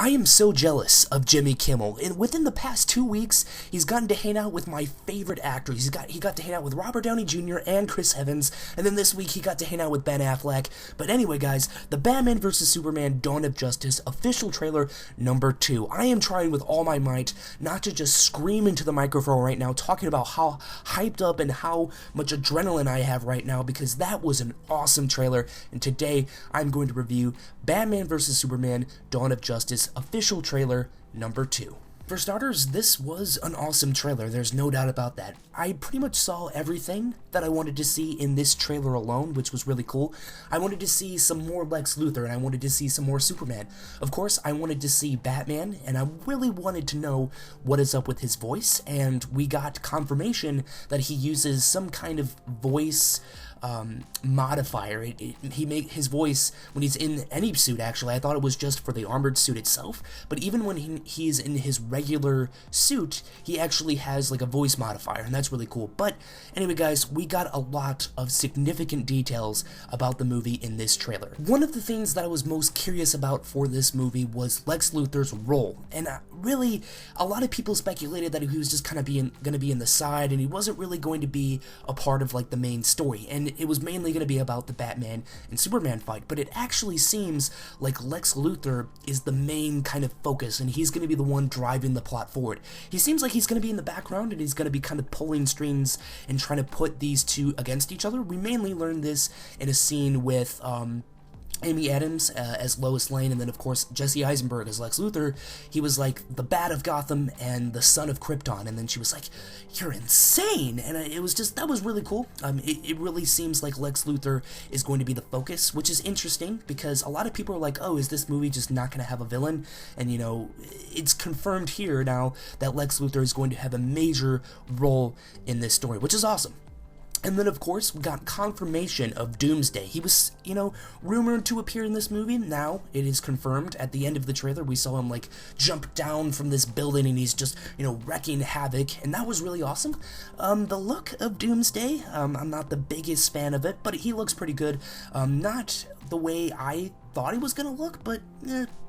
I am so jealous of Jimmy Kimmel. And within the past 2 weeks, he's gotten to hang out with my favorite actors. He got to hang out with Robert Downey Jr. and Chris Evans, and then this week he got to hang out with Ben Affleck. But anyway, guys, the Batman vs. Superman Dawn of Justice official trailer number 2. I am trying with all my might not to just scream into the microphone right now, talking about how hyped up and how much adrenaline I have right now, because that was an awesome trailer. And today, I'm going to review Batman vs. Superman Dawn of Justice official trailer number 2. For starters, this was an awesome trailer, there's no doubt about that. I pretty much saw everything that I wanted to see in this trailer alone, which was really cool. I wanted to see some more Lex Luthor, and I wanted to see some more Superman. Of course, I wanted to see Batman, and I really wanted to know what is up with his voice, and we got confirmation that he uses some kind of voice modifier. He make his voice when he's in any suit. Actually, I thought it was just for the armored suit itself, but even when he's in his regular suit, he actually has like a voice modifier, and that's really cool. But anyway, guys, we got a lot of significant details about the movie in this trailer. One of the things that I was most curious about for this movie was Lex Luthor's role, and really, a lot of people speculated that he was just kind of going to be in the side, and he wasn't really going to be a part of like the main story, and it was mainly going to be about the Batman and Superman fight. But it actually seems like Lex Luthor is the main kind of focus, and he's going to be the one driving the plot forward. He seems like he's going to be in the background, and he's going to be kind of pulling strings and trying to put these two against each other. We mainly learned this in a scene with Amy Adams as Lois Lane, and then of course Jesse Eisenberg as Lex Luthor. He was like the Bat of Gotham and the son of Krypton, and then she was like, "You're insane," and it was just, that was really cool. It really seems like Lex Luthor is going to be the focus, which is interesting because a lot of people are like, "Oh, is this movie just not going to have a villain?" And you know, it's confirmed here now that Lex Luthor is going to have a major role in this story, which is awesome. And then, of course, we got confirmation of Doomsday. He was, rumored to appear in this movie. Now, it is confirmed. At the end of the trailer, we saw him, jump down from this building, and he's just, wrecking havoc. And that was really awesome. The look of Doomsday, I'm not the biggest fan of it, but he looks pretty good. Not the way I thought he was going to look, but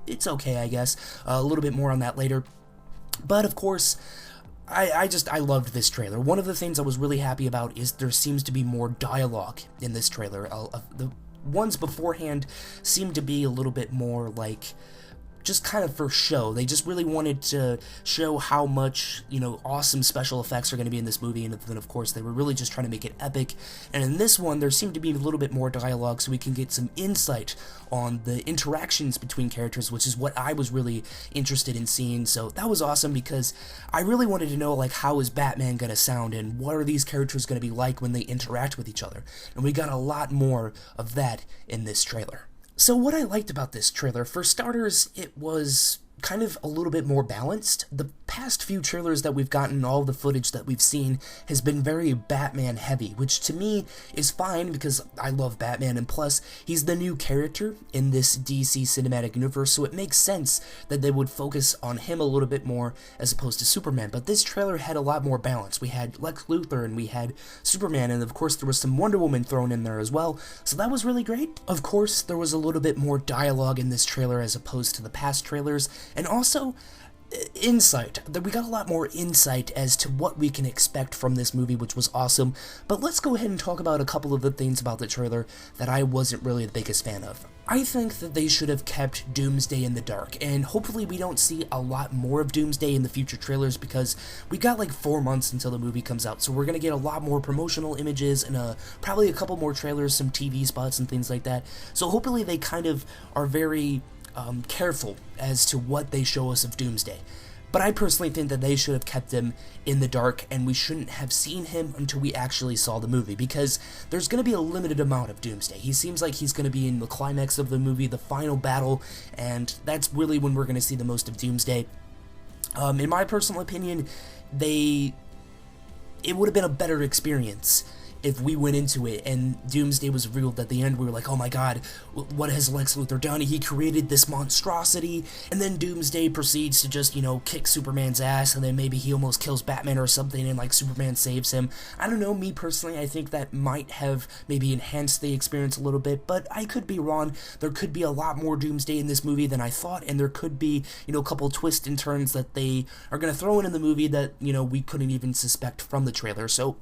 it's okay, I guess. A little bit more on that later. But, of course, I loved this trailer. One of the things I was really happy about is there seems to be more dialogue in this trailer. The ones beforehand seemed to be a little bit more just kind of for show. They just really wanted to show how much, awesome special effects are going to be in this movie, and then of course they were really just trying to make it epic. And in this one, there seemed to be a little bit more dialogue so we can get some insight on the interactions between characters, which is what I was really interested in seeing. So that was awesome because I really wanted to know, how is Batman going to sound, and what are these characters going to be like when they interact with each other? And we got a lot more of that in this trailer. So what I liked about this trailer, for starters, it was kind of a little bit more balanced. The past few trailers that we've gotten, all the footage that we've seen, has been very Batman heavy, which to me is fine because I love Batman, and plus, he's the new character in this DC cinematic universe, so it makes sense that they would focus on him a little bit more as opposed to Superman. But this trailer had a lot more balance. We had Lex Luthor and we had Superman, and of course there was some Wonder Woman thrown in there as well, so that was really great. Of course, there was a little bit more dialogue in this trailer as opposed to the past trailers, and also insight. We got a lot more insight as to what we can expect from this movie, which was awesome. But let's go ahead and talk about a couple of the things about the trailer that I wasn't really the biggest fan of. I think that they should have kept Doomsday in the dark, and hopefully we don't see a lot more of Doomsday in the future trailers because we got 4 months until the movie comes out, so we're going to get a lot more promotional images and probably a couple more trailers, some TV spots and things like that. So hopefully they kind of are very careful as to what they show us of Doomsday. But I personally think that they should have kept him in the dark, and we shouldn't have seen him until we actually saw the movie, because there's going to be a limited amount of Doomsday. He seems like he's going to be in the climax of the movie, the final battle, and that's really when we're going to see the most of Doomsday. In my personal opinion, it would have been a better experience if we went into it and Doomsday was revealed at the end. We were like, oh my god, what has Lex Luthor done? He created this monstrosity, and then Doomsday proceeds to just, kick Superman's ass, and then maybe he almost kills Batman or something, and like Superman saves him. I don't know, me personally, I think that might have maybe enhanced the experience a little bit, but I could be wrong. There could be a lot more Doomsday in this movie than I thought, and there could be, a couple twists and turns that they are going to throw in the movie that, we couldn't even suspect from the trailer. So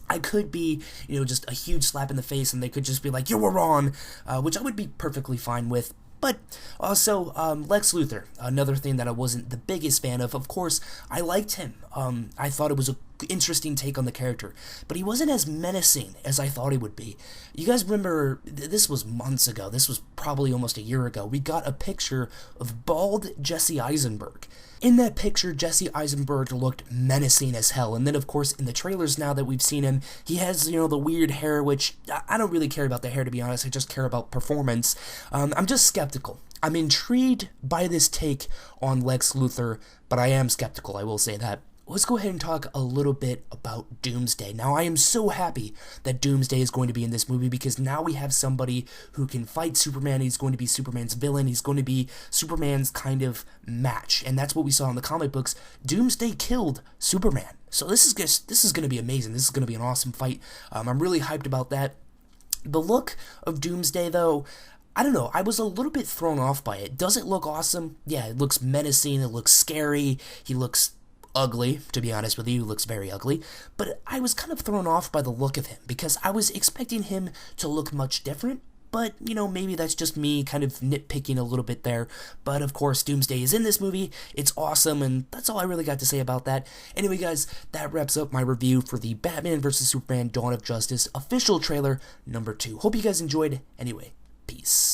I could be, just a huge slap in the face, and they could just be like, you were wrong, which I would be perfectly fine with. But also, Lex Luthor, another thing that I wasn't the biggest fan of. Of course, I liked him. I thought it was an interesting take on the character, but he wasn't as menacing as I thought he would be. You guys remember, this was months ago, this was probably almost a year ago, we got a picture of bald Jesse Eisenberg. In that picture, Jesse Eisenberg looked menacing as hell, and then of course in the trailers now that we've seen him, he has, the weird hair, which I don't really care about the hair, to be honest. I just care about performance. I'm just skeptical. I'm intrigued by this take on Lex Luthor, but I am skeptical, I will say that. Let's go ahead and talk a little bit about Doomsday. Now, I am so happy that Doomsday is going to be in this movie, because now we have somebody who can fight Superman. He's going to be Superman's villain. He's going to be Superman's kind of match, and that's what we saw in the comic books. Doomsday killed Superman. So this is going to be amazing. This is going to be an awesome fight. I'm really hyped about that. The look of Doomsday, though, I don't know, I was a little bit thrown off by it. Does it look awesome? Yeah, it looks menacing. It looks scary. He looks ugly, to be honest with you. He looks very ugly, but I was kind of thrown off by the look of him, because I was expecting him to look much different, but, maybe that's just me kind of nitpicking a little bit there. But of course, Doomsday is in this movie. It's awesome, and that's all I really got to say about that. Anyway, guys, that wraps up my review for the Batman vs. Superman Dawn of Justice official trailer number 2. Hope you guys enjoyed. Anyway, peace.